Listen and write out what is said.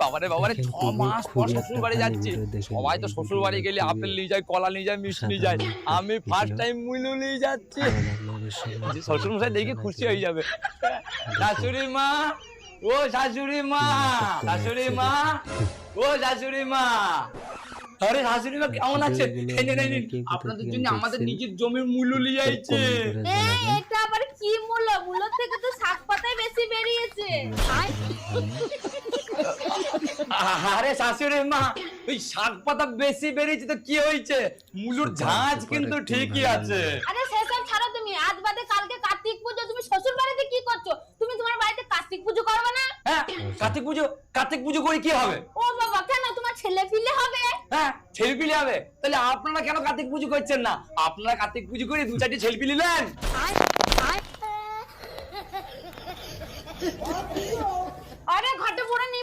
বাবারে বাবারে 6 মাস পর শ্বশুর বাড়ি যাচ্ছি। সবাই তো শ্বশুর বাড়ি গেলে আপেল নিয়ে যায়, কলা নিয়ে যায়, মিষ্টি নিয়ে যায়, আমি ফার্স্ট টাইম মুলো নিয়ে যাচ্ছি। শ্বশুর মশাই দেখে খুশি হয়ে যাবে। শাশুড়ি মা, ও শাশুড়ি মা, শাশুড়ি মা, ও শাশুড়ি মা। আরে শাশুড়ি মা কেমন আছে? আপনাদের জন্য আমাদের নিজের জমির মূল্য নিয়ে আইছে। এটা আবার কি মূল্য? মূল্য থেকে তো শাক পাতাই বেশি বেরিয়েছে। আরে শাশুড়ি মা, ওই শাক পাতা বেশি বেরিয়েছে তো কি হয়েছে? মূলোর ঝাঁজ কিন্তু ঠিকই আছে। আরে সেসব ছাড়ো তুমি। আজ বাদে কালকে কার্তিক পুজো, তুমি শ্বশুর বাড়িতে কি করছো? তুমি তোমার বাড়িতে কার্তিক পুজো করবে না? হ্যাঁ, কার্তিক পুজো করে কি হবে? ও বাবা, কেন? তোমার ছেলে পিলে হবে? হ্যাঁ, ছেলেপিলি হবে। তাহলে আপনারা কেন কার্তিক পুজো করছেন না? আপনারা কার্তিক পুজো করে 2-4টি ছেলেপিলি নেন। আরে ঘটে পড়ে